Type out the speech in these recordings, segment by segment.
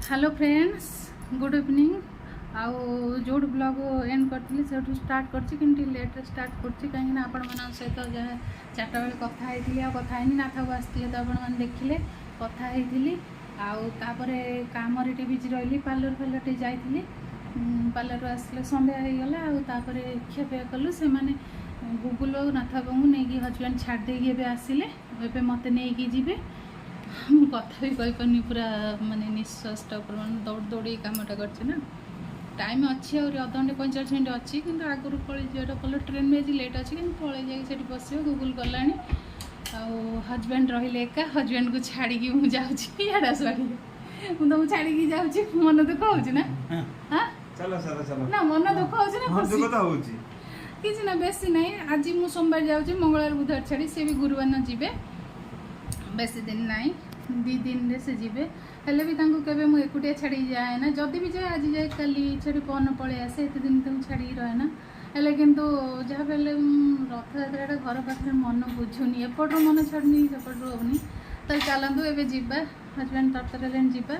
Hello friends good evening आउ जो blog and करी से स्टार्ट कर लेट स्टार्ट कहीं आपण मान सहित जहाँ चार्टा बेले कथा कथा नाथ को आसते तो आपण देखिले कथा आउे कम बिजी रही पार्लर फार्लर जाइली पार्लर आसले संध्या हो गला आउे खियापिया कलु से गुगुल और नाथ बाबू नहीं हजबैंड छाड़ी आसिले ए मत नहीं जी कथा भी कहीपरि पूरा माने निश्वास दौड़ दौड़ी कमटा करना टाइम अच्छी और अधघंटे 45 मिनट अच्छी कि आगुरी पलि जाटा भल ट्रेन भी आज लेट अच्छी कि पलि जाइए बस गुगुल गला हजबैंड रही एका हजबैंड को छाड़ी मुझे याडा शुआड़ी मुझे छाड़ी जाऊँगी मन दुख हो ना मन दुख हो किसी ना बेसी ना आज मु सोमवार जाऊँगी मंगलवार बुधवार छाड़ी सी भी गुरुवार जीवे बेसी दिन नाई 2 दिन रे से जीवे हेले भी केवे मु एकुटिया छाड़ी जाए ना जदि भी जाए आज जाए कल छाड़ी पन पलि आसे एत दिन तो छाड़ी रहे ना हेले किंतु जहाँ पे रथ यात्रा घर पाखे मन बुझुनी एपटू मन छाड़नी सेपटू होनी तो चलतु एवं जीवा हजबैंड तरतर जीवा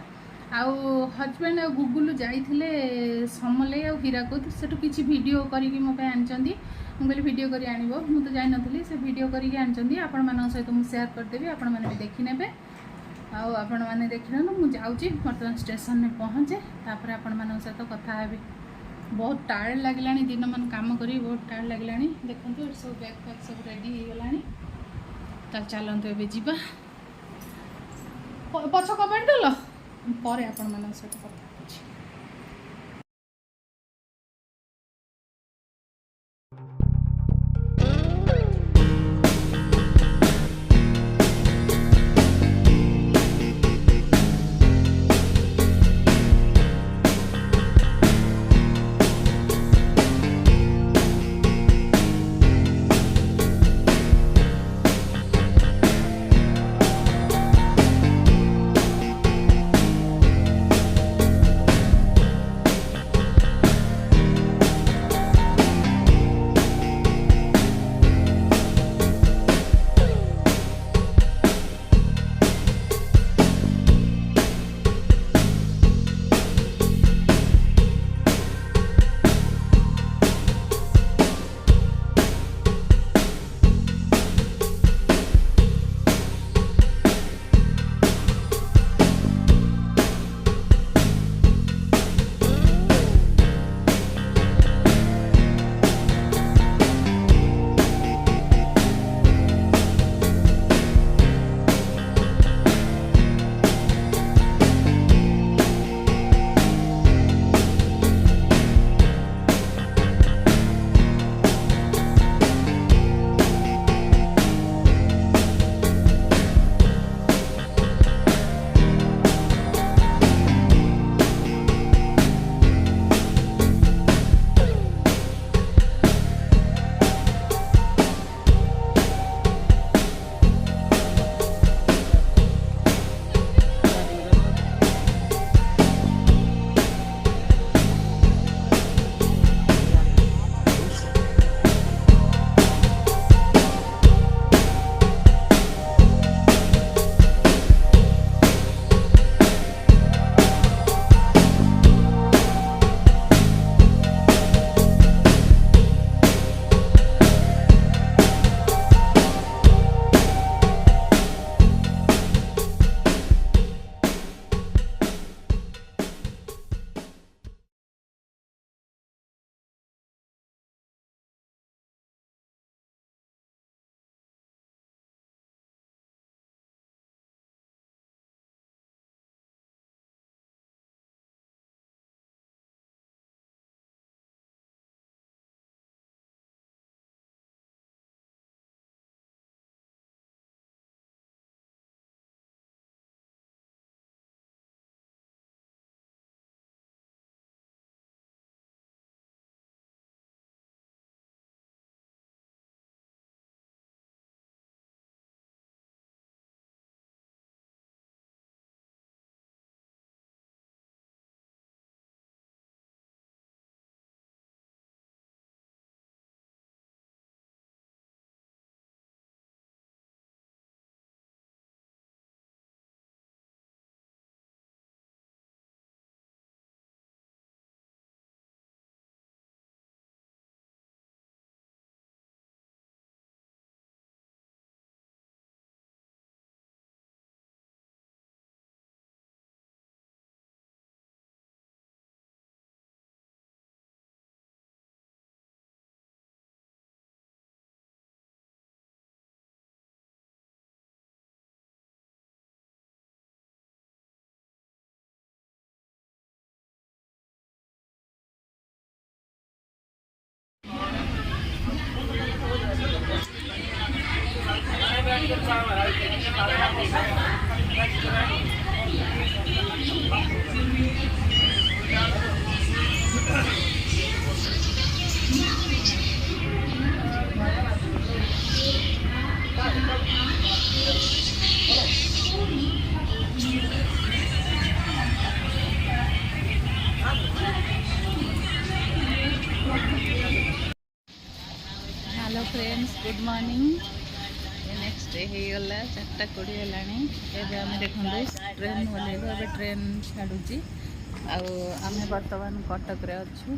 आउ हजबैंड आ गुगुल जाइए समले आ हीराकुद सेठू किसी वीडियो करके मो आनी मुझे वीडियो करी आनिब मु तो जाई नथली से वीडियो करके आनी आपण मान सहित मुझे सेयार करदेवी आपण मैंने भी देखी ने आपण मैंने देखने मुझे जाऊँगी बर्तमान स्टेशन में पहुँचे तापर आपण मान सहित कथा हेबी बहुत टायर्ड लगला दिन मान काम करी बहुत टायर्ड लगला देखो सब बैग फैग सब रेडी हो गला चलतु ए जा पछ कमेंट देल पर आपण मान सहित कथा गुड मॉर्निंग नेक्स्ट डे हो गला 4:20 हेलानी एबे आम देखु ट्रेन ओल्लैलु एबे ट्रेन छाड़ुची आम बर्तमान कटक रे अच्छु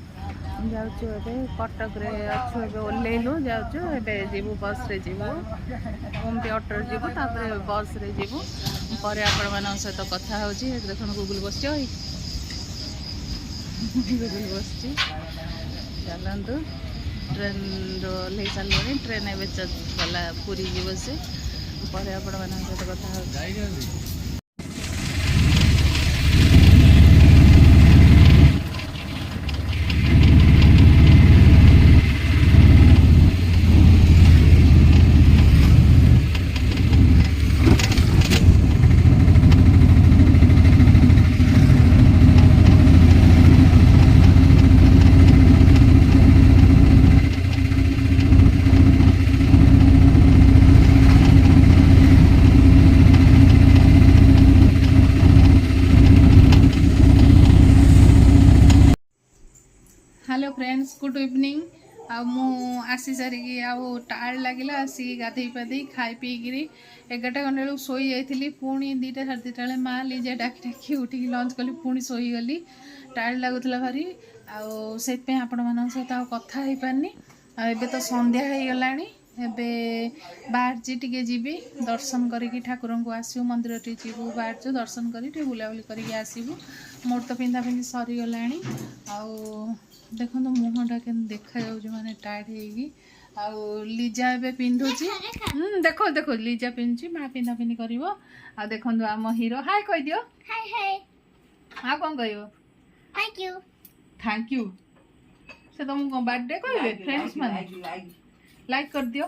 जाऊँ एबे कटक रे अच्छु एबे ओल्लैलु जाऊँ एबे जीवु बस रे जीवु कमती ऑटो जीवु तापर बस रे जीवु पर आपण मान सहित कथा होची देखो गूगल बस गूगल बस चलतु ट्रेन ओल्लै सारे ट्रेन ए गला पूरी जीव से पर आपण मान सहित कथा हो हेलो फ्रेंड्स गुड इवनिंग आसी सारिकी टायर्ड लगे आसिक गाधे पाधे खाई पीकि 11टा घंटे बेलू शोई जाइली पुणी 2टा 2:30 बेले माँ लीजे डाकी डाकी उठिक लंच कली पुणी शोईगली टायर्ड लगुला भारी से आपण मान सहित कथा हो पारनी एबे तो संध्या हो गला बाहर टी जीवी दर्शन करी ठाकुर को आसू मंदिर टी जीवु बाहर दर्शन करी बुलाबुली करके आसबू मोर तो पिंधा पिंधि सरीगला देखो मुहटा के देखा जाऊँ माने टायर्ड हो लीजा ए पिंधुची देखो देखो लीजा पिंधुची माँ पिंधा पिंधि कर देखो आम हीरो हाय कह दियो हाय हाय हाँ कौन कह थैंक यू से तुमको बर्थडे कहे फ्रेंड्स माने लाइक कर दियो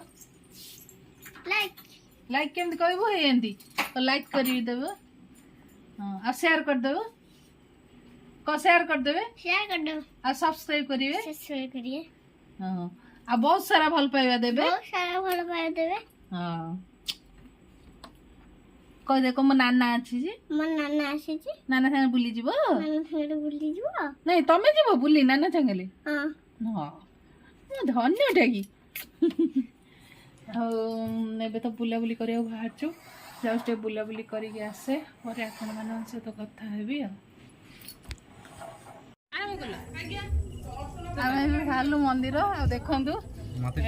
लाइक केमती कहबो एंती तो लाइक करी देबो हां आ शेयर कर देबो को शेयर कर देबे आ सब्सक्राइब करिए हां आ बहुत सारा भल पाइबा देबे हां कह देखो मो नाना अछि जी नाना संगे बुली जीवो नहीं तमे जीवो बुली नाना संगे हां हां धन्य ठाकी एबे तो बुलाबुली करिया बाहर छु जस्ट बुलाबुली करिके आसे और आपण मान से तो कथा हेबी आमे खालु मंदिर आ देखंतु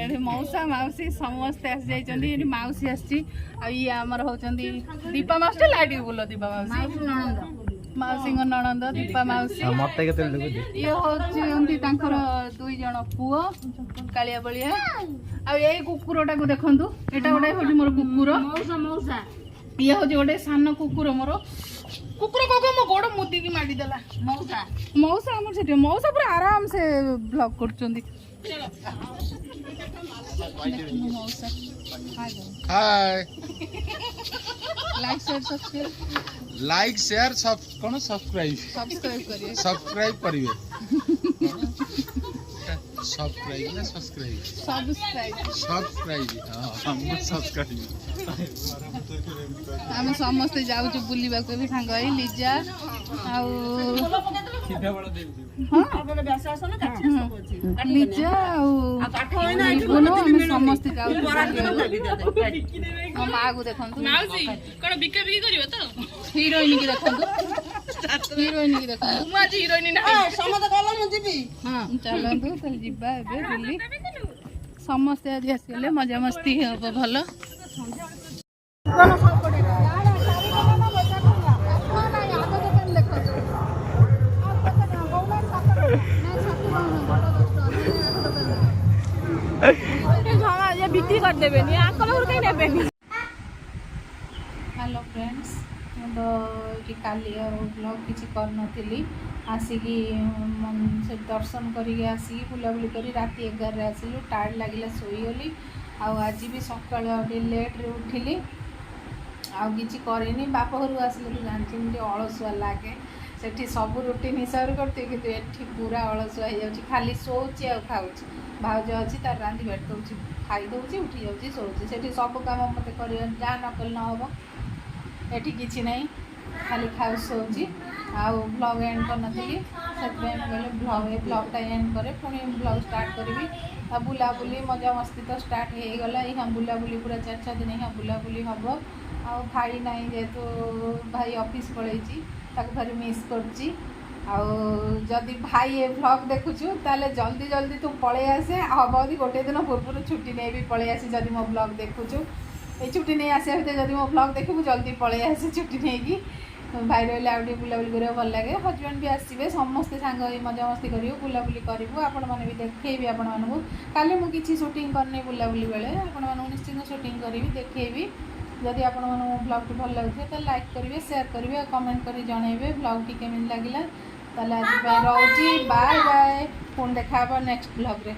एठी मौसा माउसी समस्त आस जाइचंदी एठी माउसी आसी आ ई हमर होचंदी दीपा मास्टर लाइट बोलो दीपा माउसी माउसी ननंद दीपा माउसी मते केते लगो ये होचंदी तांकर 2 जण पुओ कालिया बलिया आ ए कुकुरटा को देखंतु एटा गोटे होची मोर कुकुर मौसा मौसा ये होची गोटे सान कुकुर मोर कुकुर को मो गोड़ मुदी की माडी देला मौसा मौसा हमर सेठी मौसा पूरा आराम से ब्लॉग करचंदी मौसा हाय लाइक शेयर सब कोन सब्सक्राइब करिए सब्सक्राइब ना सब्सक्राइब हां सब्सक्राइब आम समस्त जाऊँ बुलवा भी सांग लीजा लीजा समस्त माँ को देखो हिरोइन की देखो हिरोइन की देखो चलतु जा बुली समस्ते आज आसगले मजा मस्ती हम भल बिक्री कर देबे हेलो फ्रेंड्स तो ये काली ब्लॉग किसी कर आसिकी से दर्शन करके आसिकी बुलाबुली करी राति 11 आसिलु टायर्ड लगिला शोईगली आज भी सकाल लेट्रे उठिली आछि करनी बाप घर आसिले तो जानते अलसुआ लगे सेठी सब रुटीन हिसाब से करते कि एठी पूरा अलसुआ हो जाउछि खाली सोउछि आ खाउछि भाउज अच्छी तार रांधि भेट दउछि खाई दउछि उठी जाउछि सोउछि सेठी सब काम मते करिया जा न कल न होबो एठी किछि नै खाली खाउ सोउछि आउ ब्लॉग एंड करनଥିଲି ସେଥିପାଇଁ ମୁଁ କହିଲି ବ୍ଲଗ୍ଟା ଏଣ୍ଡ କରେ ପୁଣି ବ୍ଲଗ୍ ଷ୍ଟାର୍ଟ କରିବି। ଆଉ ବୁଲାବୁଲି ମଜାମସ୍ତି ତ ଷ୍ଟାର୍ଟ ହେଇଗଲା। ଏଇନା ବୁଲାବୁଲି ପୁରା 4-6 ଦିନ ଏଇନା ବୁଲାବୁଲି ହେବ। ଆଉ ଭାଇ ନାହିଁ ଯେହେତୁ ଭାଇ ଅଫିସ୍ ପଳେଇଛି ତାକୁ ଭାରି ମିସ୍ କରୁଛି। ଆଉ ଯଦି ଭାଇ ଏ ବ୍ଲଗ୍ ଦେଖୁଛୁ ତାହେଲେ ଜଲ୍ଦି ଜଲ୍ଦି ତୁ ପଳେଇ ଆସେ। ହେବ ଯଦି ଗୋଟେ ଦିନ ପୂର୍ବରୁ ଛୁଟି ନେଇ ବି ପଳେଇ ଆସି ଯଦି ମୋ ବ୍ଲଗ୍ ଦେଖୁଛୁ এই ছুটি নেই আসিয়া ভিতরে যদি ମୋ ବ୍ଲଗ୍ ଦେଖିବୁ ଜଲ୍ଦି ପଳେଇ ଆସେ ଛୁଟି ନେଇକି। ଭାଇ ରହିଲେ ଆଉ ଟିକେ ବୁଲାବୁଲି କରିବାକୁ ଭଲ ଲାଗେ। ହଜବେଣ୍ଡ ବି ଆସିବେ ସମସ୍ତେ ସାଙ୍ଗ ହେଇ ମଜାମସ୍ତି କରିବୁ ବୁଲାବୁଲି କରିବୁ। ଆପଣମାନେ ବି ଦେଖେଇବି ଆପଣମାନଙ୍କୁ। କାଲି ମୁଁ କିଛି ସୁଟିଂ କରିନି ବୁଲାବୁଲି ବେଳେ ଆପଣମାନଙ୍କୁ ନିଶ୍ଚିନ୍ତ ସୁଟିଂ କରିବି ଦେଖେଇବି। ଯଦି ଆପଣମାନଙ୍କୁ ବ୍ଲଗ୍ଟି ଭଲ ଲାଗୁଥିବ ତାହେଲେ ଲାଇକ୍ କରିବେ ସେୟାର କରିବେ ଆଉ କମେଣ୍ଟ କରି ଜଣାଇବେ ବ୍ଲଗ୍ଟି କେମିତି ଲାଗିଲା। ତାହେଲେ ଆଜି ପାଇଁ ରହୁଛି ବାଏ ବାଏ। ପୁଣି ଦେଖା ହେବ ନେକ୍ସଟ ବ୍ଲଗ୍ରେ।